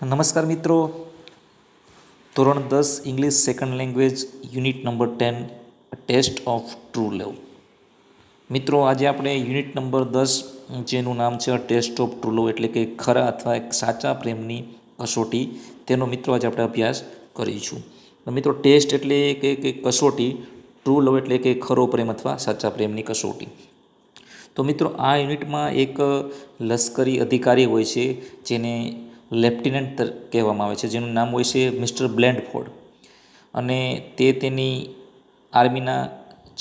નમસ્કાર મિત્રો, ધોરણ 10 English second language unit number 10 test of true love. મિત્રો, આજે આપણે યુનિટ નંબર 10 જેનું નામ છે ટેસ્ટ ઓફ ટ્રુ લવ એટલે કે ખરા અથવા એક સાચા પ્રેમની કસોટી, તેનો મિત્રો આજે આપણે અભ્યાસ કરીશું. મિત્રો, ટેસ્ટ એટલે કે કસોટી, ટ્રુ લવ એટલે કે ખરો પ્રેમ અથવા સાચા પ્રેમની કસોટી. તો મિત્રો, આ યુનિટમાં એક લશ્કરી અધિકારી હોય છે જેને લેફ્ટિનન્ટ કહેવામાં આવે છે, જેનું નામ હોય છે મિસ્ટર બ્લેન્ડફોર્ડ. અને તે તેની આર્મીના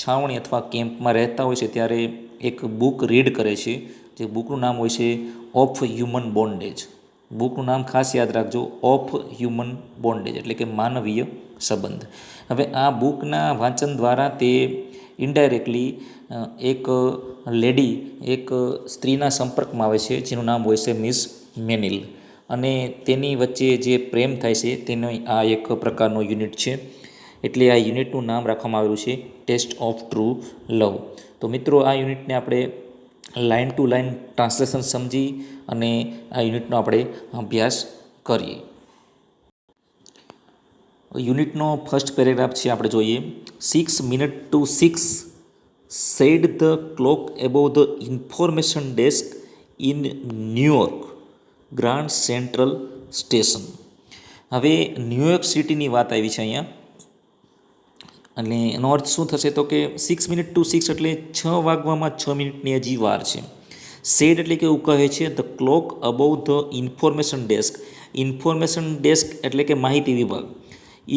છાવણી અથવા કેમ્પમાં રહેતા હોય છે ત્યારે એક બુક રીડ કરે છે. જે બુકનું નામ હોય છે ઓફ હ્યુમન બોન્ડેજ. બુકનું નામ ખાસ યાદ રાખજો, ઓફ હ્યુમન બોન્ડેજ એટલે કે માનવીય સંબંધ. હવે આ બુકના વાંચન દ્વારા તે ઇનડાયરેક્ટલી એક લેડી, એક સ્ત્રીના સંપર્કમાં આવે છે જેનું નામ હોય છે મિસ મેનિલ. અને તેની વચ્ચે જે પ્રેમ થાય છે તેનો આ એક પ્રકારનો યુનિટ છે. એટલે આ યુનિટનું નામ રાખવામાં આવેલું છે ટેસ્ટ ઓફ ટ્રુ લવ. તો મિત્રો, આ યુનિટને આપણે લાઇન ટુ લાઇન ટ્રાન્સલેશન સમજી અને આ યુનિટનો આપણે અભ્યાસ કરીએ. યુનિટનો ફર્સ્ટ પેરેગ્રાફ છે, આપણે જોઈએ. 6 minutes to 6 said the clock above the information desk in New York Grand Central station. હવે ન્યૂયોર્ક સિટીની વાત આવી છે અહીંયા. અને એનો અર્થ શું થશે તો કે 6 minutes to 6 એટલે 6 વાગવામાં 6 મિનિટની હજી વાર છે. સેડ એટલે કે એવું કહે છે the clock above the information desk. Information desk એટલે કે માહિતી વિભાગ.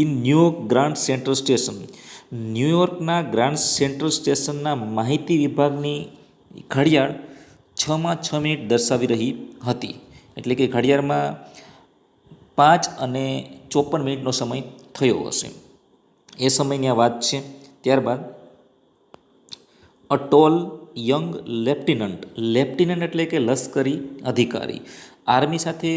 In New York Grand Central station. ન્યૂયોર્કના ગ્રાન્ડ સેન્ટ્રલ સ્ટેશનના માહિતી વિભાગની ઘડિયાળ 6:06 દર્શાવી રહી હતી. એટલે કે ઘડિયાળમાં 5:54 સમય થયો હશે, એ સમયની આ વાત છે. ત્યારબાદ અ ટોલ યંગ લેફ્ટિનન્ટ. લેફ્ટિનન્ટ એટલે કે લશ્કરી અધિકારી. આર્મી સાથે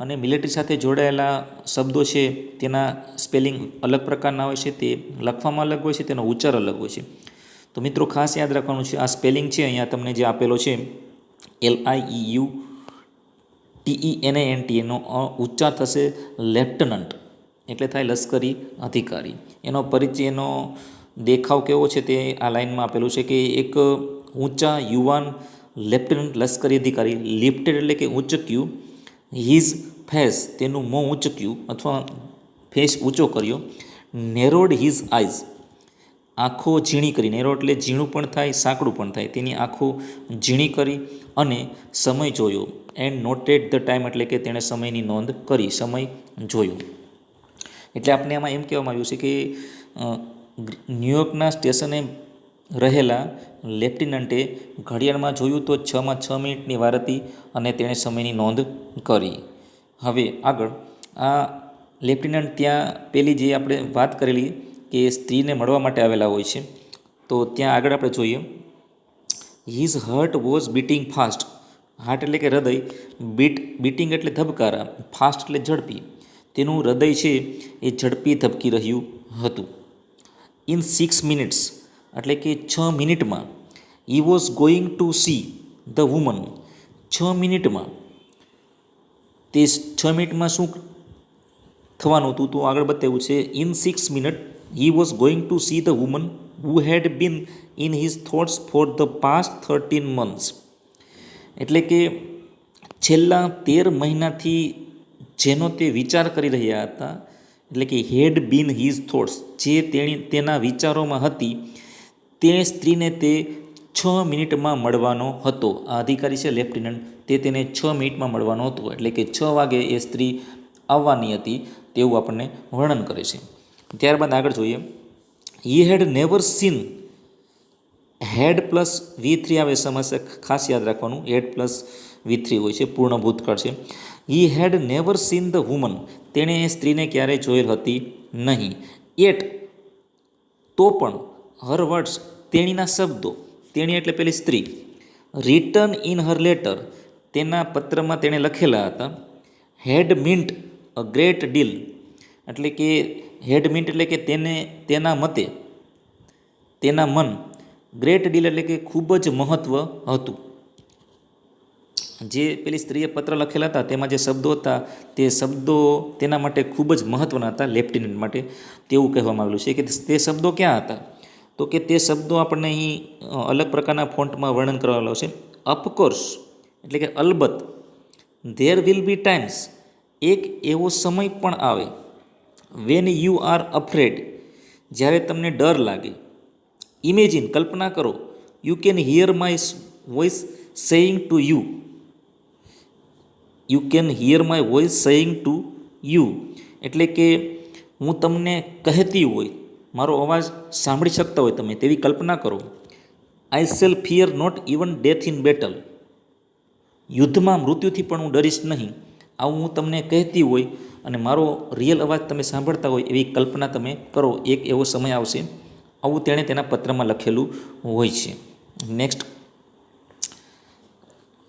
અને મિલિટરી સાથે જોડાયેલા શબ્દો છે તેના સ્પેલિંગ અલગ પ્રકારના હોય છે, તે લખવામાં અલગ હોય છે, તેનો ઉચ્ચાર અલગ હોય છે. તો મિત્રો, ખાસ યાદ રાખવાનું છે, આ સ્પેલિંગ છે અહીંયા તમને જે આપેલો છે LIEUTENANT, એનો ઉચ્ચાર થશે લેફ્ટનન્ટ, એટલે થાય લશ્કરી અધિકારી. એનો પરિચય, એનો દેખાવ કેવો છે તે આ લાઇનમાં આપેલું છે કે એક ઊંચા યુવાન લેફ્ટનન્ટ લશ્કરી અધિકારી. લિફ્ટેડ એટલે કે ઊંચક્યું. હિઝ ફેસ, તેનું મોં ઊંચક્યું અથવા ફેસ ઊંચો કર્યો. નેરોડ હિઝ આઈઝ, આંખો ઝીણી કરી. નેરો એટલે ઝીણું પણ થાય, સાંકડું પણ થાય. તેની આંખો ઝીણી કરી અને સમય જોયો. એન્ડ નોટેડ ધ ટાઈમ એટલે કે તેણે સમયની નોંધ કરી, સમય જોયો. એટલે આપણે આમાં એમ કહેવામાં આવ્યું છે કે ન્યૂયોર્કના સ્ટેશને રહેલા લેફ્ટિનન્ટે ઘડિયાળમાં જોયું તો 6:06 વાર હતી અને તેણે સમયની નોંધ કરી. હવે આગળ આ લેફ્ટિનન્ટ ત્યાં પેલી જે આપણે વાત કરેલી કે સ્ત્રીને મળવા માટે આવેલા હોય છે, તો ત્યાં આગળ આપણે જોઈએ his heart was beating fast. Heart એટલે કે હૃદય, બીટિંગ એટલે ધબકારા, ફાસ્ટ એટલે ઝડપી. તેનું હૃદય છે એ ઝડપી ધબકી રહ્યું હતું. ઇન 6 minutes એટલે કે 6 મિનિટમાં. હી was going to see the woman. 6 મિનિટમાં. તે 6 મિનિટમાં શું થવાનું હતું તો આગળ બતાવ્યું છે. In 6 minutes he was going to see the woman who had been in his thoughts for the past 13 months. એટલે કે છેલ્લા 13 મહિનાથી જેનો તે વિચાર કરી રહ્યા હતા, એટલે કે હેડ બીન હિઝ થોટ્સ, જે તેના વિચારોમાં હતી, તે સ્ત્રીને તે 6 મિનિટમાં મળવાનો હતો. આ અધિકારી છે લેફ્ટિનન્ટ, તે તેને 6 મિનિટમાં મળવાનો હતો. એટલે કે 6 વાગે એ સ્ત્રી આવવાની હતી તેવું આપણને વર્ણન કરે છે. ત્યારબાદ આગળ જોઈએ. હી had never scene. Had plus V3 આવે સમસ્યા, ખાસ યાદ રાખવાનું. હેડ પ્લસ V3 હોય છે, પૂર્ણ ભૂતકાળ છે. હી had never seen the woman. તેણે એ સ્ત્રીને ક્યારેય જોયેલ હતી નહીં. એટ, તો પણ, હર વર્ડ્સ, તેણીના શબ્દો. તેણી એટલે પેલી સ્ત્રી. રિટર્ન ઇન હર લેટર, તેના પત્રમાં તેણે લખેલા હતા. હેડ મિન્ટ અ ગ્રેટ ડીલ, એટલે કે હેડ મિન્ટ એટલે કે તેના મતે, તેના મન. ગ્રેટ ડીલ એટલે કે ખૂબ જ મહત્ત્વ હતું. જે પેલી સ્ત્રીએ પત્ર લખેલા હતા તેમાં જે શબ્દો હતા તે શબ્દો તેના માટે ખૂબ જ મહત્ત્વના હતા લેફ્ટિનન્ટ માટે, તેવું કહેવામાં આવેલું છે. કે તે શબ્દો ક્યાં હતા, તો કે તે શબ્દો આપણને અહીં અલગ પ્રકારના ફોન્ટમાં વર્ણન કરવામાં આવશે. ઓફકોર્સ એટલે કે અલબત્ત, ધેર વિલ બી ટાઈમ્સ એક એવો સમય પણ આવે, વેન યુ આર અફ્રેડ જ્યારે તમને ડર લાગે, ઇમેજિન કલ્પના કરો, you can here my voice saying to you, you can here my voice saying to you એટલે કે હું તમને કહેતી હોય, મારો અવાજ સાંભળી શકતા હોય તમે, તેવી કલ્પના કરો. I shall fear not even death in battle, યુદ્ધમાં મૃત્યુથી પણ હું ડરીશ નહીં. આવું હું તમને કહેતી હોય અને મારો રિયલ અવાજ તમે સાંભળતા હોય એવી કલ્પના તમે કરો, એક એવો સમય આવશે. આવું તેણે તેના પત્રમાં લખેલું હોય છે. Next,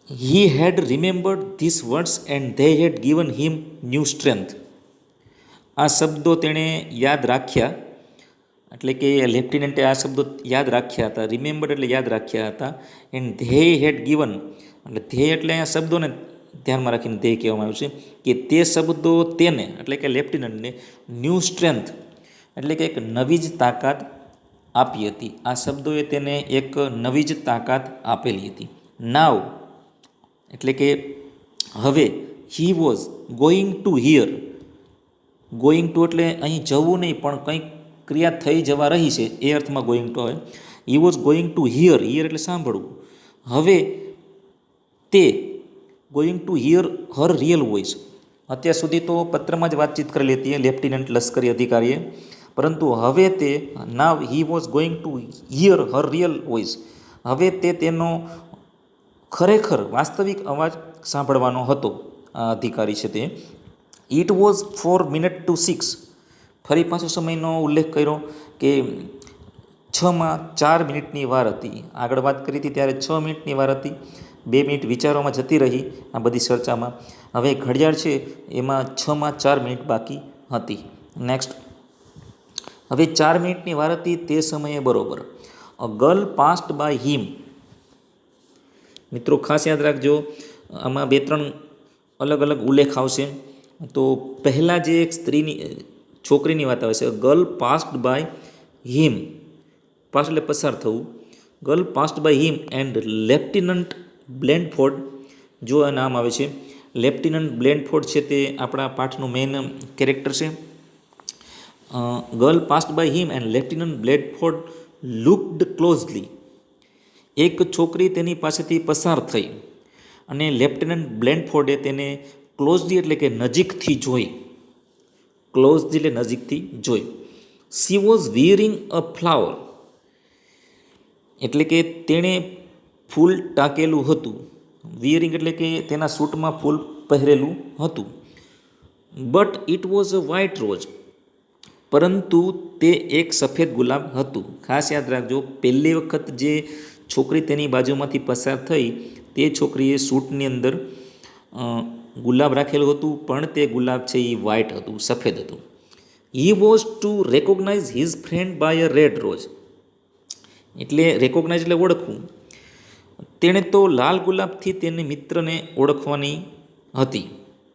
he had remembered this words and they had given him new strength. આ શબ્દો તેણે યાદ રાખ્યા, એટલે કે લેફ્ટિનન્ટે આ શબ્દો યાદ રાખ્યા હતા. રિમેમ્બર્ડ એટલે યાદ રાખ્યા હતા. એન્ડ ધે હેડ ગિવન એટલે ધે એટલે અહીંયા શબ્દોને ધ્યાનમાં રાખીને ધે કહેવામાં આવ્યું છે, કે તે શબ્દો તેને એટલે કે લેફ્ટિનન્ટને ન્યૂ સ્ટ્રેન્થ એટલે કે એક નવી જ તાકાત આપી હતી. આ શબ્દોએ તેને એક નવી જ તાકાત આપેલી હતી. નાવ એટલે કે હવે, હી was going to here, going to એટલે અહીં જવું નહીં પણ કંઈક ક્રિયા થઈ જવા રહી છે એ અર્થમાં ગોઈંગ ટુ આવે. હી was going to here, here એટલે સાંભળવું. હવે તે going to hear her real voice. અત્યાર સુધી તો પત્રમાં જ વાતચીત કરેલી હતી લેફ્ટિનન્ટ લશ્કરી અધિકારીએ, પરંતુ હવે તે now he was going to hear her real voice, હવે તે તેનો ખરેખર વાસ્તવિક અવાજ સાંભળવાનો હતો. આ અધિકારી છે તે. ઇટ વોઝ 4:06, ફરી પાછો સમયનો ઉલ્લેખ કર્યો કે 6:04 વાર હતી. આગળ વાત કરી હતી ત્યારે 6 મિનિટની વાર હતી. 2 મિનિટ વિચારોમાં જતી રહી આ બધી ચર્ચામાં. હવે ઘડિયાળ છે એમાં 6:04 બાકી હતી. નેક્સ્ટ, હવે 4 મિનિટની વાર હતી તે સમયે બરોબર. A girl passed by him. મિત્રો ખાસ યાદ રાખજો, આમાં 2-3 અલગ અલગ ઉલ્લેખ આવશે. તો પહેલાં જે એક સ્ત્રીની છોકરીની વાત આવે છે, girl passed by him, passed એટલે પસાર થવું. Girl passed by him and lieutenant Blandford, જો આ નામ આવે છે. લેફ્ટિનન્ટ બ્લેન્ડફોર્ડ છે તે આપણા પાઠનું મેઇન કેરેક્ટર છે. Girl passed by him and lieutenant Blandford looked closely, એક છોકરી તેની પાસેથી પસાર થઈ અને લેફ્ટિનન્ટ બ્લેન્ડફોર્ડે તેને ક્લોઝલી એટલે કે નજીકથી જોઈ. ક્લોઝલી એટલે નજીકથી જોઈ. She was wearing a flower, એટલે કે તેણે ફૂલ ટાંકેલું હતું. વિયરિંગ એટલે કે તેના સૂટમાં ફૂલ પહેરેલું હતું. But it was a white rose, પરંતુ તે એક સફેદ ગુલાબ હતું. ખાસ યાદ રાખજો, પહેલી વખત જે છોકરી તેની બાજુમાંથી પસાર થઈ તે છોકરીએ સૂટની અંદર ગુલાબ રાખેલું હતું, પણ તે ગુલાબ છે એ વ્હાઇટ હતું, સફેદ હતું. He was to recognize his friend by a red rose, એટલે રેકોગ્નાઇઝ એટલે ઓળખવું. તેણે તો લાલ ગુલાબથી તેની મિત્રને ઓળખવાની હતી.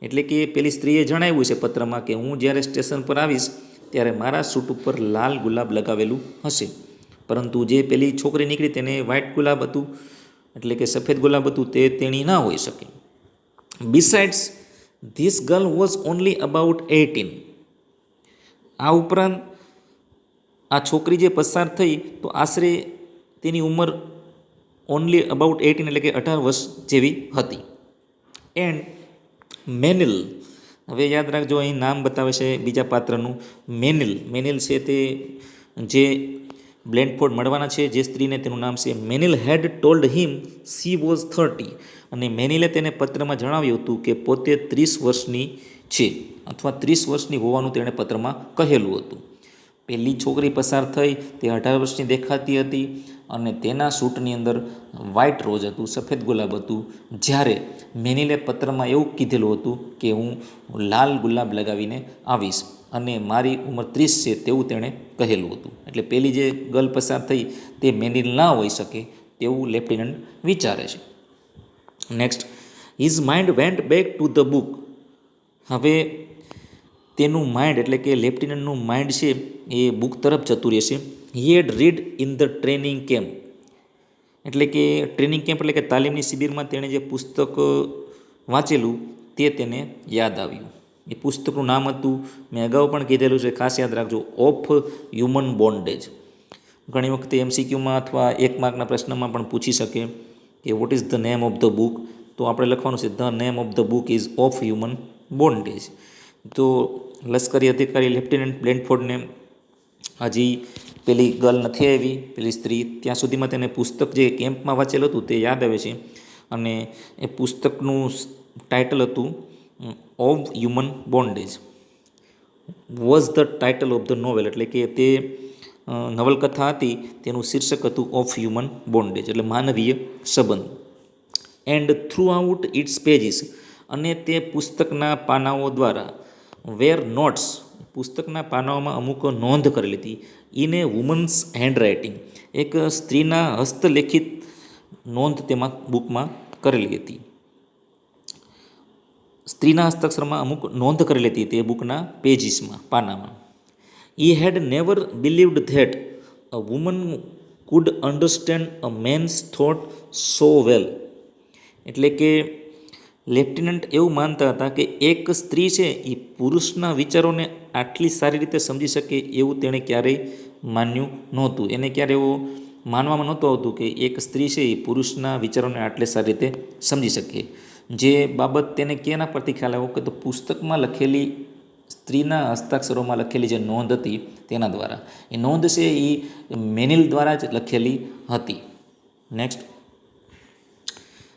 એટલે કે પેલી સ્ત્રીએ જણાવ્યું છે પત્રમાં કે હું જ્યારે સ્ટેશન પર આવીશ ત્યારે મારા સૂટ ઉપર લાલ ગુલાબ લગાવેલું હશે, પરંતુ જે પેલી છોકરી નીકળી તેને વ્હાઇટ ગુલાબ હતું, એટલે કે સફેદ ગુલાબ હતું, તે તેણી ના હોઈ શકે. Besides this girl was only about 18, આ ઉપરાંત આ છોકરી જે પસાર થઈ તો આશરે તેની ઉંમર ઓનલી અબાઉટ 18 એટલે કે 18 વર્ષ જેવી હતી. એન્ડ મેનિલ, હવે યાદ રાખજો અહીં નામ બતાવે છે બીજા પાત્રનું, મેનિલ. મેનિલ છે તે જે બ્લેન્ડફોર્ડ મળવાના છે જે સ્ત્રીને, તેનું નામ છે મેનિલ. હેડ ટોલ્ડ હિમ સી વોઝ 30, અને મેનિલે તેને પત્રમાં જણાવ્યું હતું કે પોતે 30 વર્ષની છે અથવા 30 વર્ષની હોવાનું તેણે પત્રમાં કહેલું હતું. પહેલી છોકરી પસાર થઈ તે 18 વર્ષની દેખાતી હતી અને તેના સૂટની અંદર વ્હાઇટ રોઝ હતું, સફેદ ગુલાબ હતું, જ્યારે મેનિલે પત્રમાં એવું કીધેલું હતું કે હું લાલ ગુલાબ લગાવીને આવીશ અને મારી ઉંમર 30 છે તેવું તેણે કહેલું હતું. એટલે પહેલી જે ગર્લ પસાર થઈ તે મેનિલ ના હોઈ શકે તેવું લેફ્ટિનન્ટ વિચારે છે. Next, his mind went back to the book. હવે તેનું માઇન્ડ એટલે કે લેફ્ટિનન્ટનું માઇન્ડ છે એ બુક તરફ જતું રહેશે. He had read in the training camp, એટલે કે ટ્રેનિંગ કેમ્પ એટલે કે તાલીમની શિબિરમાં તેણે જે પુસ્તક વાંચેલું તે તેને યાદ આવ્યું. એ પુસ્તકનું નામ હતું, મેં અગાઉ પણ કીધેલું છે, ખાસ યાદ રાખજો, ઓફ હ્યુમન બોન્ડેજ. ઘણી વખતે એમસીક્યુમાં અથવા 1 માર્કના પ્રશ્નમાં પણ પૂછી શકે કે what is the name of the book, તો આપણે લખવાનું છે the name of the book ease of human bondage. તો લશ્કરી અધિકારી લેફ્ટિનન્ટ બ્લેન્ડફોર્ડને હજી પેલી ગર્લ નથી આવી, પેલી સ્ત્રી, ત્યાં સુધીમાં તેને પુસ્તક જે કેમ્પમાં વાંચેલું હતું તે યાદ આવે છે. અને એ પુસ્તકનું ટાઇટલ હતું of human bondage. Was the title of the novel, એટલે કે તે નવલકથા હતી તેનું શીર્ષક હતું ઓફ હ્યુમન બોન્ડેજ, એટલે માનવીય સંબંધ. And throughout its pages, અને તે પુસ્તકના પાનાઓ દ્વારા વેર નોટ્સ, પુસ્તકના પાનાઓમાં અમુક નોંધ કરેલી હતી. In A women's hand writing, એક સ્ત્રીના હસ્તલેખિત નોંધ તેમાં બુકમાં કરેલી હતી. સ્ત્રીના હસ્તાક્ષરમાં અમુક નોંધ કરેલી હતી તે બુકના પેજીસમાં, પાનામાં. He had never believed that a woman could understand a man's thought so well, એટલે કે લેફ્ટિનન્ટ એવું માનતા હતા કે એક સ્ત્રી છે એ પુરુષના વિચારોને આટલી સારી રીતે સમજી શકે એવું તેણે ક્યારેય માન્યું નહોતું. એને ક્યારે એવું માનવામાં નહોતું આવતું કે એક સ્ત્રી છે એ પુરુષના વિચારોને આટલી સારી રીતે સમજી શકે. જે બાબત તેને કેના પરથી ખ્યાલ આવ્યો કે તો પુસ્તકમાં લખેલી, સ્ત્રીના હસ્તાક્ષરોમાં લખેલી જે નોંધ હતી તેના દ્વારા. એ નોંધ છે એ મેનિલ દ્વારા જ લખેલી હતી. નેક્સ્ટ.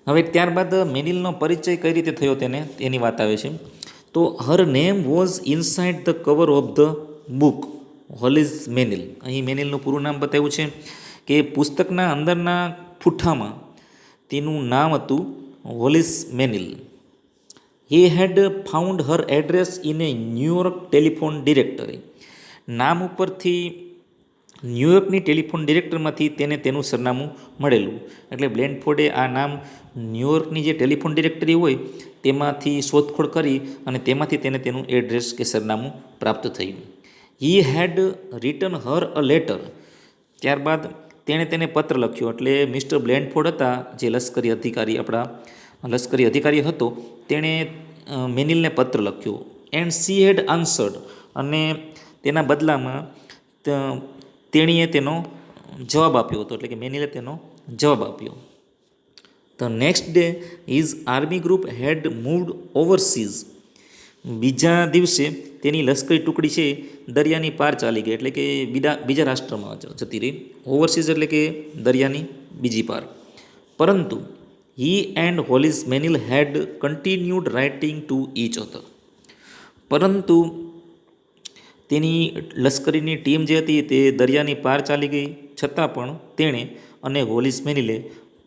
હવે ત્યારબાદ મેનિલનો પરિચય કઈ રીતે થયો તેને, એની વાત આવે છે. તો her name was inside the cover of the book Hollis Meynell. અહીં મેનિલનું પૂરું નામ બતાવ્યું છે કે પુસ્તકના અંદરના ઠૂઠામાં તેનું નામ હતું Hollis Meynell. He had found her address in a New York telephone directory. નામ ઉપરથી ન્યૂયોર્કની ટેલિફોન ડિરેક્ટરમાંથી તેને તેનું સરનામું મળેલું. એટલે બ્લેન્ડફોર્ડે આ નામ ન્યૂયોર્કની જે ટેલિફોન ડિરેક્ટરી હોય તેમાંથી શોધખોળ કરી અને તેમાંથી તેને તેનું એડ્રેસ કે સરનામું પ્રાપ્ત થયું. હી હેડ રિટન હર અ લેટર. ત્યારબાદ તેણે તેને પત્ર લખ્યો, એટલે મિસ્ટર બ્લેન્ડફોર્ડ હતા જે લશ્કરી અધિકારી, આપણા લશ્કરી અધિકારી હતો, તેણે મેનિલને પત્ર લખ્યો. એન્ડ સી હેડ આન્સર્ડ, અને તેના બદલામાં તેણીએ તેનો જવાબ આપ્યો હતો, એટલે કે મેનિલે તેનો જવાબ આપ્યો. The next day his army group had moved overseas. બીજા દિવસે તેની લશ્કરી ટુકડી છે દરિયાની પાર ચાલી ગઈ, એટલે કે બીજા રાષ્ટ્રમાં જતી રહી. ઓવરસીઝ એટલે કે દરિયાની બીજી પાર. પરંતુ he and Hollis Meynell had continued writing to each other. પરંતુ તેની લશ્કરીની ટીમ જે હતી તે દરિયાની પાર ચાલી ગઈ છતાં પણ તેણે અને હોલિસ મેનિલે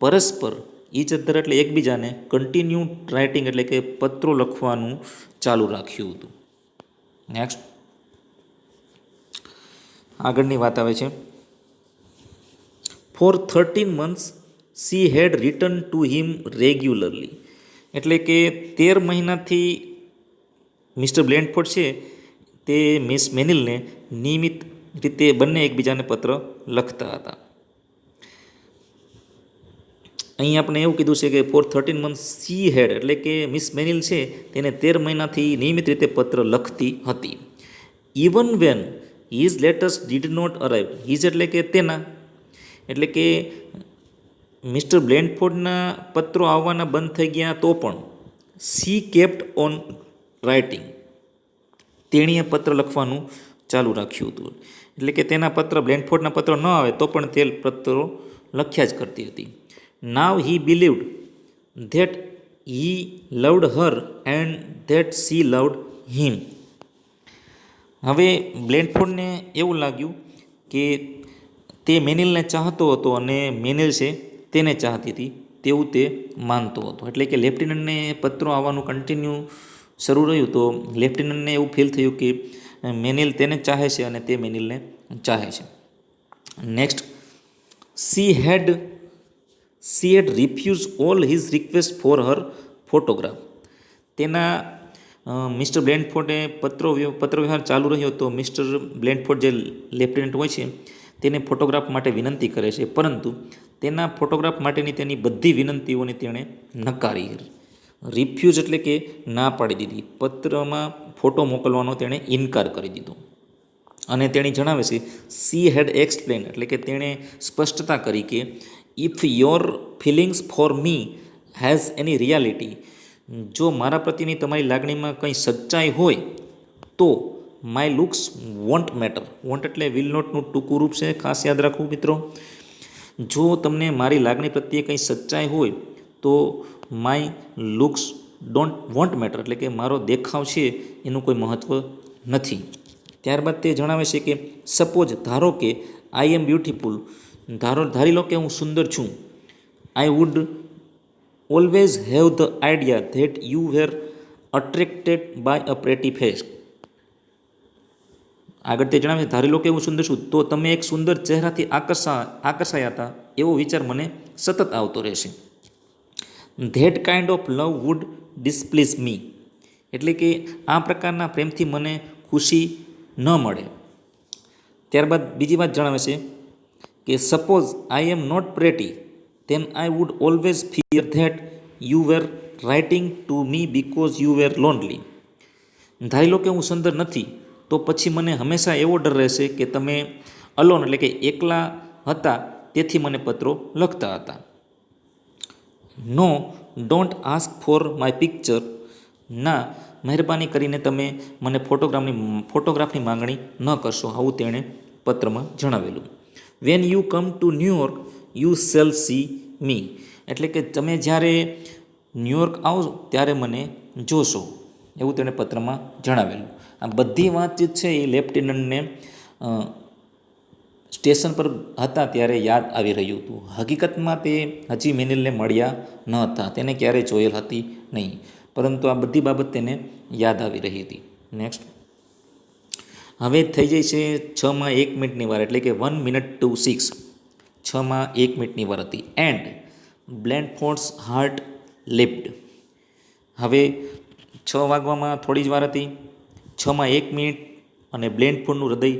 પરસ્પર, ઈચ અધર એટલે એકબીજાને, કન્ટિન્યુ રાઇટિંગ એટલે કે પત્રો લખવાનું ચાલુ રાખ્યું હતું. નેક્સ્ટ. આગળની વાત આવે છે. For 13 months she had written to him regularly, એટલે કે 13 મહિનાથી મિસ્ટર બ્લેન્ડફોર્ડ છે તે મિસ મેનિલને નિયમિત રીતે બંને એકબીજાને પત્ર લખતા હતા. અહીં આપણે એવું કીધું છે કે ફોર 13 months સી હેડ, એટલે કે મિસ મેનિલ છે તેને 13 મહિનાથી નિયમિત રીતે પત્ર લખતી હતી. Even when his letters did not arrive. His એટલે કે તેના, એટલે કે મિસ્ટર બ્લેન્ડફોર્ડના પત્રો આવવાના બંધ થઈ ગયા તો પણ સી કેપ્ટ ઓન રાઇટિંગ, તેણીએ પત્ર લખવાનું ચાલુ રાખ્યું હતું. એટલે કે તેના પત્ર, બ્લેન્ડફોર્ડના પત્ર ન આવે તો પણ તે પત્રો લખ્યા જ કરતી હતી. Now he believed that he loved her and that she loved him. હવે બ્લેન્ડફોર્ડને એવું લાગ્યું કે તે મેનિલને ચાહતો હતો અને મેનિલ છે તેને ચાહતી હતી તેવું તે માનતો હતો. એટલે કે લેફ્ટિનન્ટને પત્રો આવવાનું કન્ટિન્યુ શરૂ રહ્યું તો લેફ્ટિનન્ટને એવું ફીલ થયું કે મેનિલ તેને ચાહે છે અને તે મેનિલને ચાહે છે. Next. She had refuse all his request for her photograph. તેના મિસ્ટર બ્લેન્ડફોર્ડે પત્રવ્યવહાર ચાલુ રહ્યો તો મિસ્ટર બ્લેન્ડફોર્ડ જે લેફ્ટનન્ટ હોય છે તેને ફોટોગ્રાફ માટે વિનંતી કરે છે, પરંતુ તેના ફોટોગ્રાફ માટેની તેની બધી વિનંતીઓને તેણે નકારી. રિફ્યુઝ એટલે કે ના પાડી દીધી. પત્રમાં ફોટો મોકલવાનો તેણે ઇનકાર કરી દીધો. અને તેણે જણાવે છે સી હેડ એક્સપ્લેન એટલે કે તેણે સ્પષ્ટતા કરી કે if your feelings for me has any reality, જો મારા પ્રત્યેની તમારી લાગણીમાં કંઈ સચ્ચાઈ હોય તો my looks won't matter. Won't એટલે વિલ નોટનું ટૂંકું રૂપ છે, ખાસ યાદ રાખવું મિત્રો. જો તમને મારી લાગણી પ્રત્યે કંઈ સચ્ચાઈ હોય તો માય લુક્સ વોન્ટ મેટર એટલે કે મારો દેખાવ છે એનું કોઈ મહત્ત્વ નથી. ત્યારબાદ તે જણાવે છે કે સપોઝ ધારો કે આઈ એમ બ્યુટીફુલ, ધારી લો કે હું સુંદર છું. I would always have the idea that you were attracted by a pretty face. આગળ તે જણાવે ધારી લો કે હું સુંદર છું તો તમે એક સુંદર ચહેરાથી આકર્ષાયા હતા એવો વિચાર મને સતત આવતો રહેશે. That kind of love would displease me એટલે કે આ પ્રકારના પ્રેમથી મને ખુશી ન મળે. ત્યારબાદ બીજી વાત જણાવે છે કે suppose I am not pretty then I would always fear that you were writing to me because you were lonely. ધારી લો કે હું સુંદર નથી તો પછી મને હંમેશા એવો ડર રહેશે કે તમે અલોન એટલે કે એકલા હતા તેથી મને પત્રો લખતા હતા. No don't ask for my picture, ના મહેરબાની કરીને તમે મને ફોટોગ્રાફની માંગણી ન કરશો, આવું તેણે પત્રમાં જણાવેલું. When you come to New York you shall see me એટલે કે તમે જ્યારે ન્યૂયોર્ક આવો ત્યારે મને જોશો, એવું તેણે પત્રમાં જણાવેલું. આ બધી વાતચીત છે એ લેફ્ટનન્ટને સ્ટેશન પર હતા ત્યારે યાદ આવી રહ્યું હતું. હકીકતમાં તે હજી મેનિલને મળ્યા ન હતા, તેને ક્યારેય જોયેલ હતી નહીં, પરંતુ આ બધી બાબત તેને યાદ આવી રહી હતી. નેક્સ્ટ હવે થઈ જાય છે 6:01 વાર એટલે કે 1:06. 6:01 હતી. And Blandford's heart leaped. હવે 6 વાગવામાં થોડી જ વાર હતી. 6:01 અને બ્લેન્ડફોર્ડનું હૃદય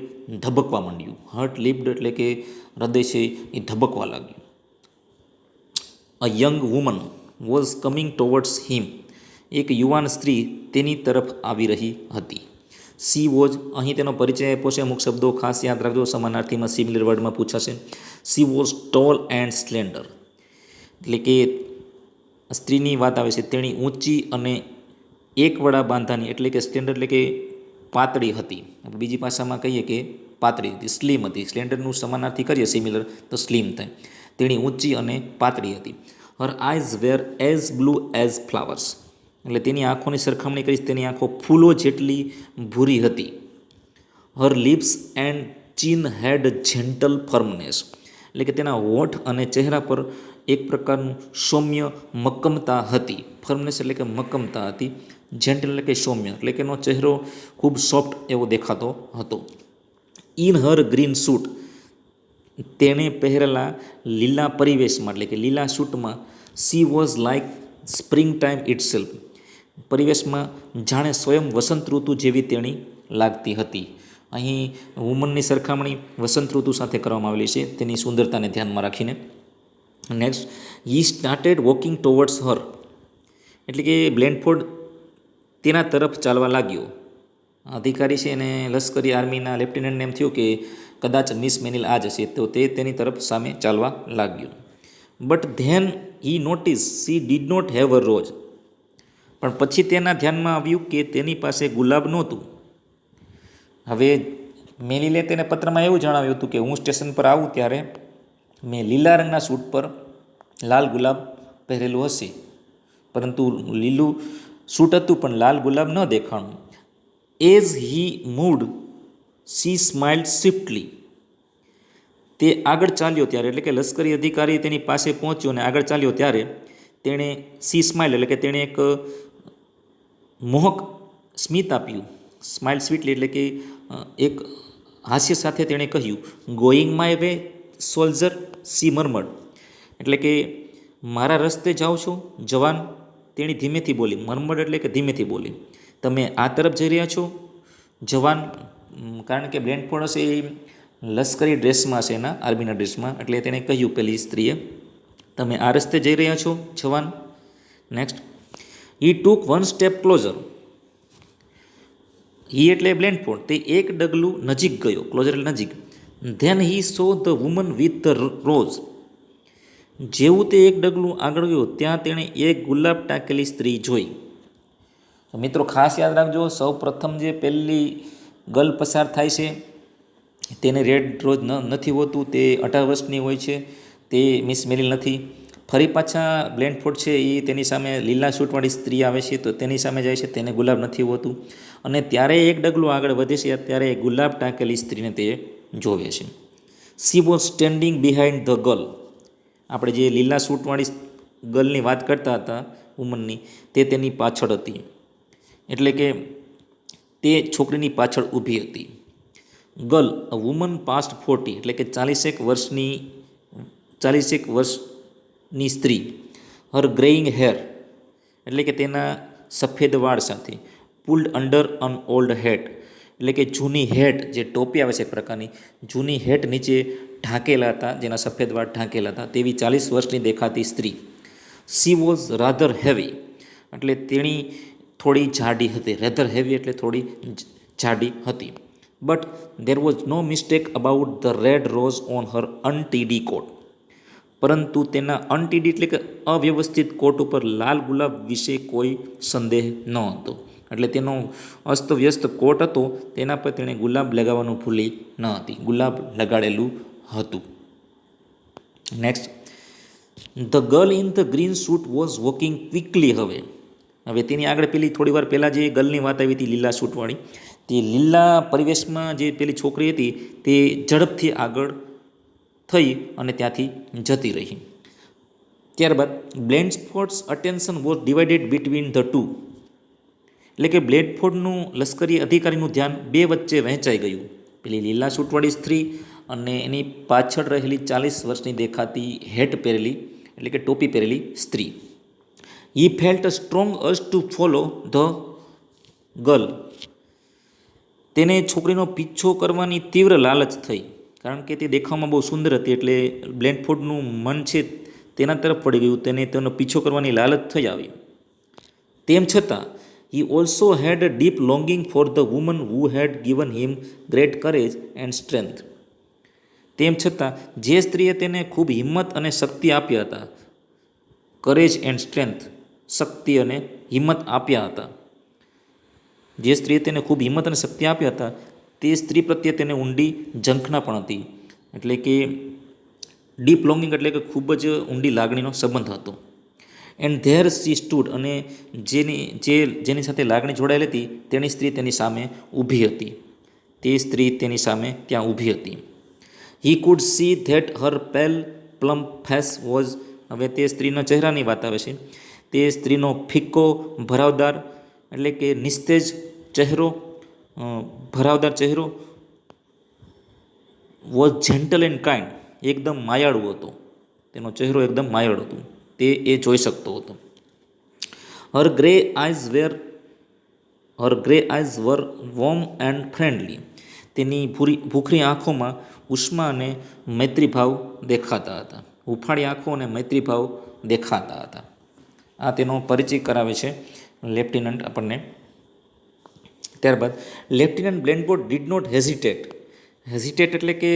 ધબકવા માંડ્યું. હાર્ટ લીપ્ડ એટલે કે હૃદય છે એ ધબકવા લાગ્યું. A young woman was coming towards him. એક યુવાન સ્ત્રી તેની તરફ આવી રહી હતી. સી વોઝ, અહીં તેનો પરિચય આપ્યો છે, અમુક શબ્દો ખાસ યાદ રાખજો, સમાનાર્થીમાં સિમિલર વર્ડમાં પૂછાશે. She was tall and slender એટલે કે સ્ત્રીની વાત આવે છે, તેણી ઊંચી અને એક વડા બાંધાની એટલે કે સ્લેન્ડર એટલે કે પાતળી હતી. બીજી ભાષામાં કહીએ કે પાતળી હતી, સ્લીમ હતી. સ્લેન્ડરનું સમાનાર્થી કરીએ સિમિલર તો સ્લીમ થાય. તેણી ઊંચી અને પાતળી હતી. હર આઈઝ વેર એઝ બ્લુ એઝ ફ્લાવર્સ એટલે તેની આંખોની સરખામણી કરીશ, તેની આંખો ફૂલો જેટલી ભૂરી હતી. હર લિપ્સ એન્ડ ચીન હેડ જેન્ટલ ફર્મનેસ એટલે કે તેના હોઠ અને ચહેરા પર એક પ્રકારનું સૌમ્ય મક્કમતા હતી. ફર્મનેસ એટલે કે મક્કમતા હતી. જેન્ટલ એટલે કે સૌમ્ય એટલે કે એનો ચહેરો ખૂબ સોફ્ટ એવો દેખાતો હતો. ઇન હર ગ્રીન સૂટ તેણે પહેરેલા લીલા પરિવેશમાં એટલે કે લીલા સૂટમાં she was like spring time itself પરિવેશમાં જાણે સ્વયં વસંત ઋતુ જેવી તેણી લાગતી હતી. અહીં વુમનની સરખામણી વસંત ઋતુ સાથે કરવામાં આવેલી છે તેની સુંદરતાને ધ્યાનમાં રાખીને. Next he started walking towards her એટલે કે બ્લેન્ડફોર્ડ તેના તરફ ચાલવા લાગ્યો. અધિકારી છે અને લશ્કરી આર્મીના લેફ્ટનન્ટને એમ થયું કે કદાચ મિસ મેનિલ આ જ હશે, તો તે તેની તરફ સામે ચાલવા લાગ્યો. But then he notice she did not have a rose પણ પછી તેના ધ્યાનમાં આવ્યું કે તેની પાસે ગુલાબ નહોતું. હવે મેનિલે તેને પત્રમાં એવું જણાવ્યું હતું કે હું સ્ટેશન પર આવું ત્યારે મેં લીલા રંગના સૂટ પર લાલ ગુલાબ પહેરેલું હશે, પરંતુ લીલું સૂટ હતું પણ લાલ ગુલાબ ન દેખાણું. As he moved she smiled swiftly તે આગળ ચાલ્યો ત્યારે એટલે કે લશ્કરી અધિકારી તેની પાસે પહોંચ્યો અને આગળ ચાલ્યો ત્યારે તેણે સી સ્માઇલ એટલે કે તેણે એક મોહક સ્મિત આપ્યું. સ્માઇલ સ્વીટલી એટલે કે એક હાસ્ય સાથે તેણે કહ્યું going my way soldier she murmured એટલે કે મારા રસ્તે જાઓ છો જવાન, તેણી ધીમેથી બોલી. મર્મર્ડ એટલે કે ધીમેથી બોલી. તમે આ તરફ જઈ રહ્યા છો જવાન? કારણ કે બ્લેન્ડફોર્ડ હશે એ લશ્કરી ડ્રેસમાં હશે, એના આર્મીના ડ્રેસમાં, એટલે તેણે કહ્યું પેલી સ્ત્રીએ, તમે આ રસ્તે જઈ રહ્યા છો જવાન? નેક્સ્ટ, હી ટૂક વન સ્ટેપ ક્લોઝર. હી એટલે બ્લેન્ડફોર્ડ, તે એક ડગલું નજીક ગયો, ક્લોઝર એટલે નજીક. Then he so the woman with the rose. જેવું તે એક ડગલું આગળ ગયો ત્યાં તેણે એક ગુલાબ ટાંકેલી સ્ત્રી જોઈ. મિત્રો ખાસ યાદ રાખજો, સૌ પ્રથમ જે પહેલી ગર્લ પસાર થાય છે તેને રેડ રોઝ નથી હોતું, તે 18 વર્ષની હોય છે, તે મિસ મેરિલ નથી. ફરી પાછા બ્લેન્ડફોર્ડ છે એ તેની સામે લીલા સૂટવાળી સ્ત્રી આવે છે તો તેની સામે જાય છે, તેને ગુલાબ નથી હોતું. અને ત્યારે એક ડગલું આગળ વધે છે ત્યારે ગુલાબ ટાંકેલી સ્ત્રીને તે જોવે છે. She was standing behind the girl. આપણે જે લીલા સૂટવાળી ગર્લની વાત કરતા હતા, વુમનની, તે તેની પાછળ હતી, એટલે કે તે છોકરીની પાછળ ઊભી હતી. ગર્લ, અ વુમન પાસ્ટ 40, એટલે કે 41 વર્ષની સ્ત્રી. હર ગ્રેઇંગ હેર, એટલે કે તેના સફેદ વાળ સાથે. Pulled under an old hat, એટલે કે જૂની હેટ, જે ટોપી આવે છે એક પ્રકારની, જૂની હેટ નીચે ઢાંકેલા હતા, જેના સફેદ વાળ ઢાંકેલા હતા, તેવી 40 વર્ષની દેખાતી સ્ત્રી. સી વોઝ રાધર હેવી, એટલે તેણી થોડી જાડી હતી. રેધર હેવી એટલે થોડી જાડી હતી. But there was no mistake about the red rose on her untidy coat. પરંતુ તેના અનટીડી એટલે કે અવ્યવસ્થિત કોટ ઉપર લાલ ગુલાબ વિશે કોઈ સંદેહ ન હતો. એટલે તેનો અસ્તવ્યસ્ત કોટ હતો, તેના પર તેણે ગુલાબ લગાવવાનું ભૂલી ન હતી, ગુલાબ લગાડેલું હતું. Next, the girl in the green suit was walking quickly. હવે તેની આગળ પેલી થોડી વાર પહેલાં જે ગર્લની વાત આવી હતી લીલા સૂટવાળી, તે લીલા પરિવેશમાં જે પેલી છોકરી હતી તે ઝડપથી આગળ થઈ અને ત્યાંથી જતી રહી. ત્યારબાદ Blandford's attention was divided between the two, એટલે કે બ્લેન્ડફોર્ડનું લશ્કરી અધિકારીનું ધ્યાન બે વચ્ચે વહેંચાઈ ગયું, પેલી લીલા સૂટવાળી સ્ત્રી અને એની પાછળ રહેલી 40 વર્ષની દેખાતી હેટ પહેરેલી, એટલે કે ટોપી પહેરેલી સ્ત્રી. He felt a strong urge to follow the girl. તેને છોકરીનો પીછો કરવાની તીવ્ર લાલચ થઈ, કારણ કે તે દેખાવમાં બહુ સુંદર હતી, એટલે બ્લેન્ડફોર્ડનું મન છે તેના તરફ પડી ગયું, તેને તેનો પીછો કરવાની લાલચ થઈ આવી. તેમ છતાં he also had a deep longing for the woman who had given him great courage and strength. તેમ છતાં જે સ્ત્રીએ તેને ખૂબ હિંમત અને શક્તિ આપ્યા હતા, કરેજ એન્ડ સ્ટ્રેન્થ, શક્તિ અને હિંમત આપ્યા હતા, જે સ્ત્રીએ તેને ખૂબ હિંમત અને શક્તિ આપ્યા હતા તે સ્ત્રી પ્રત્યે તેને ઊંડી ઝંખના પણ હતી, એટલે કે ડીપ લોંગિંગ એટલે કે ખૂબ જ ઊંડી લાગણીનો સંબંધ હતો. એન્ડ ધેર સી સ્ટૂડ, અને જેની સાથે લાગણી જોડાયેલી હતી તેની સ્ત્રી તેની સામે ઊભી હતી, તે સ્ત્રી તેની સામે ત્યાં ઊભી હતી. હી કુડ સી ધેટ હર પેલ પ્લમ્પ ફેસ વોઝ. હવે તે સ્ત્રીના ચહેરાની વાત આવે છે, તે સ્ત્રીનો ફિક્કો ભરાવદાર એટલે કે નિસ્તેજ ચહેરો, ભરાવદાર ચહેરો, વોઝ જેન્ટલ એન્ડ કાઇન્ડ, એકદમ માયાળુ હતો, તેનો ચહેરો એકદમ માયાળુ હતો, તે એ જોઈ શકતો હતો. Her grey eyes were warm and friendly. તેની ભૂખરી આંખોમાં ઉષ્મા અને મૈત્રીભાવ દેખાતા હતા, હુંફાળી આંખો અને મૈત્રીભાવ દેખાતા હતા. આ તેનો પરિચય કરાવે છે લેફ્ટિનન્ટ આપણને. ત્યારબાદ લેફ્ટિનન્ટ બ્લેન્ડફોર્ડ ડીડ નોટ હેઝિટેટ. હેઝિટેટ એટલે કે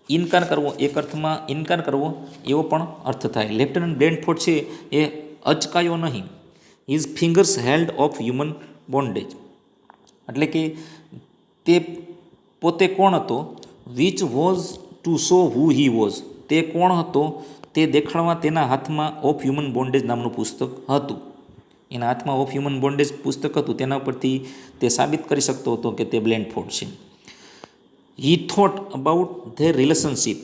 ઇનકાર કરવો, એક અર્થમાં ઇનકાર કરવો એવો પણ અર્થ થાય. લેફ્ટિનન્ટ બ્લેન્ડફોર્ડ છે એ અચકાયો નહીં. His fingers held of human bondage, એટલે કે તે પોતે કોણ હતો, which was to show who he was, તે કોણ હતો તે દેખાડવા તેના હાથમાં ઓફ હ્યુમન બોન્ડેજ નામનું પુસ્તક હતું. એના હાથમાં ઓફ હ્યુમન બોન્ડેજ પુસ્તક હતું, તેના પરથી તે સાબિત કરી શકતો હતો કે તે બ્લેન્ડફોર્ડ છે. He thought about their relationship.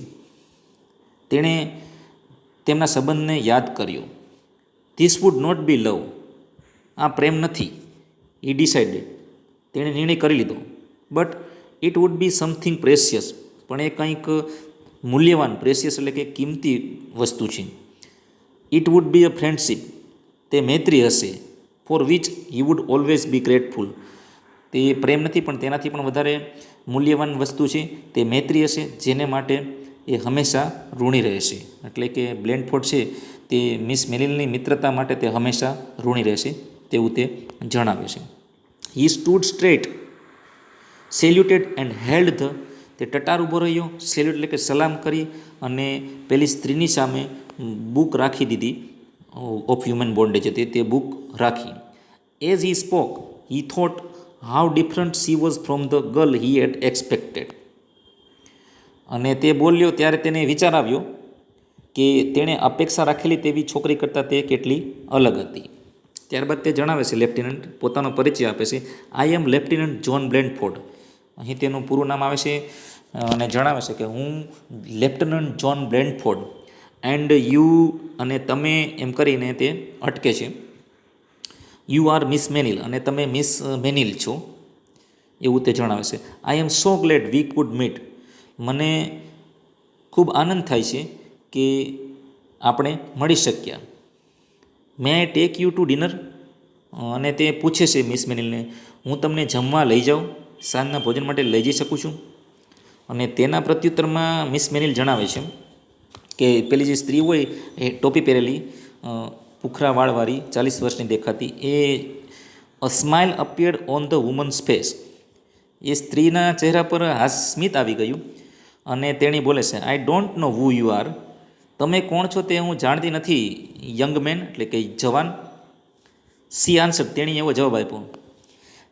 તેણે તેમના સંબંધને યાદ કર્યો. ધીસ વુડ નોટ બી લવ. આ પ્રેમ નથી. હી ડિસાઇડેડ. તેણે નિર્ણય કરી લીધો. But it would B something precious. પણ એ કંઈક મૂલ્યવાન, પ્રેશિયસ એટલે કે કિંમતી વસ્તુ છે. It would be a friendship. તે મૈત્રી હશે. For which he would always be grateful. તે પ્રેમ નથી પણ તેનાથી પણ વધારે મૂલ્યવાન વસ્તુ છે તે મૈત્રી હશે જેને માટે એ હંમેશા ઋણી રહેશે. એટલે કે બ્લેન્ડફોર્ડ છે તે મિસ મેલિનની મિત્રતા માટે તે હંમેશા ઋણી રહેશે તેવું તે જણાવે છે. He stood straight, saluted and held the. તે ટટાર ઊભો રહ્યો, સેલ્યુટ એટલે કે સલામ કરી અને પેલી સ્ત્રીની સામે બુક રાખી દીધી ઓફ હ્યુમન બોન્ડેજ હતી તે બુક રાખી. As he spoke he thought how different she was from the girl he had expected. અને તે બોલ્યો ત્યારે તેને વિચાર આવ્યો કે તેણે અપેક્ષા રાખેલી તેવી છોકરી કરતાં તે કેટલી અલગ હતી. ત્યારબાદ તે જણાવે છે, લેફ્ટિનન્ટ પોતાનો પરિચય આપે છે. I M લેફ્ટિનન્ટ John બ્લેન્ડફોર્ડ. અહીં તેનું પૂરું નામ આવે છે અને જણાવે છે કે હું લેફ્ટનન્ટ જ્હોન બ્લેન્ડફોર્ડ એન્ડ યુ, અને તમે એમ કરીને તે અટકે છે. યુ આર મિસ મેનિલ, અને તમે મિસ મેનિલ છો એવું તે જણાવે છે. I am so glad we could meet. મને ખૂબ આનંદ થાય છે કે આપણે મળી શક્યા. May I take you to dinner. અને તે પૂછે છે મિસ મેનિલને, હું તમને જમવા લઈ જાઉં, સાંજના ભોજન માટે લઈ જઈ શકું છું. અને તેના પ્રત્યુત્તરમાં મિસ મેનિલ જણાવે છે કે પેલી જે સ્ત્રી હોય એ ટોપી પહેરેલી, પુખરા વાળવાળી, 40 વર્ષની દેખાતી, એ a smile appeared on the woman's face. એ સ્ત્રીના ચહેરા પર સ્મિત આવી ગયું અને તેણી બોલે છે, I don't know who you are. તમે કોણ છો તે હું જાણતી નથી યંગ મેન, એટલે કે જવાન. સી આન્સર, તેણી એવો જવાબ આપ્યો.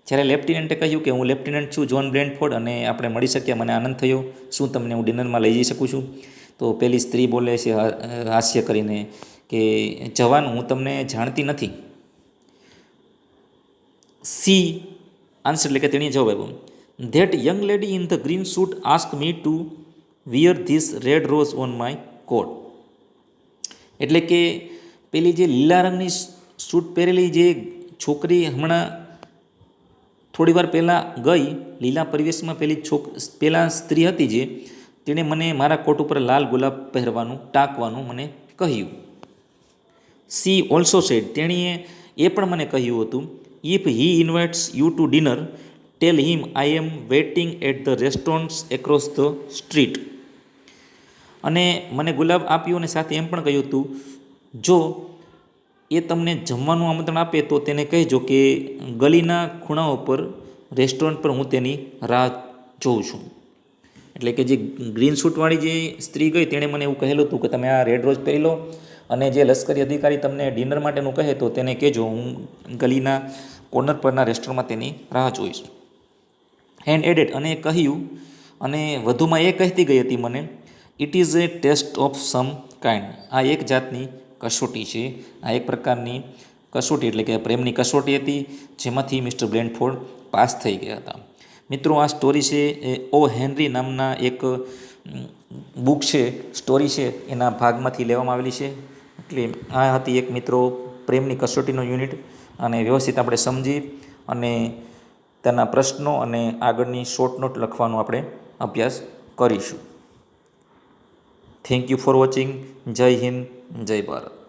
જ્યારે લેફ્ટિનન્ટે કહ્યું કે હું લેફ્ટિનન્ટ છું જ્હોન બ્લેન્ડફોર્ડ અને આપણે મળી શક્યા, મને આનંદ થયો, શું તમને હું ડિનરમાં લઈ જઈ શકું છું? તો પેલી સ્ત્રી બોલે છે હાસ્ય કરીને કે જવાન, હું તમને જાણતી નથી. સી આન્સર, એટલે કે તેણીએ જવાબ આપ્યો. That young lady in the green suit ask me to wear this red rose on my coat. એટલે કે પેલી જે લીલા રંગની સૂટ પહેરેલી જે છોકરી હમણાં થોડી વાર પહેલાં ગઈ, લીલા પરિવેશમાં પહેલાં સ્ત્રી હતી જે, તેણે મને મારા કોટ ઉપર લાલ ગુલાબ પહેરવાનું ટાંકવાનું મને કહ્યું. સી ઓલ્સો સેડ, તેણીએ એ પણ મને કહ્યું હતું, if he invites you to dinner tell him I am waiting at the restaurants across the street. અને મને ગુલાબ આપ્યું અને સાથે એમ પણ કહ્યું હતું, જો એ તમને જમવાનું આમંત્રણ આપે તો તેને કહેજો કે ગલીના ખૂણાઓ પર રેસ્ટોરન્ટ પર હું તેની રાહ જોઉં છું. એટલે કે જે ગ્રીન સૂટવાળી જે સ્ત્રી ગઈ તેણે મને એવું કહેલું હતું કે તમે આ રેડ રોઝ પહેરી લો અને જે લશ્કરી અધિકારી તમને ડિનર માટેનું કહે તો તેને કહેજો હું ગલીના કોર્નર પરના રેસ્ટોરન્ટમાં તેની રાહ જોઈશ. એન્ડ એડેડ, અને કહ્યું, અને વધુમાં એ કહેતી ગઈ હતી મને, it is a test of some kind. આ એક જાતની કસોટી છે, આ એક પ્રકારની કસોટી એટલે કે પ્રેમની કસોટી હતી જેમાંથી મિસ્ટર બ્લેન્ડફોર્ડ પાસ થઈ ગયા હતા. મિત્રો, આ સ્ટોરી છે એ ઓ હેનરી નામના એક બુક છે, સ્ટોરી છે, એના ભાગમાંથી લેવામાં આવેલી છે. એટલે આ હતી એક મિત્રો પ્રેમની કસોટીનો યુનિટ, અને વ્યવસ્થિત આપણે સમજી અને તેના પ્રશ્નો અને આગળની શોર્ટ નોટ લખવાનો આપણે અભ્યાસ કરીશું. Thank you for watching. જય હિન્દ, જય ભારત.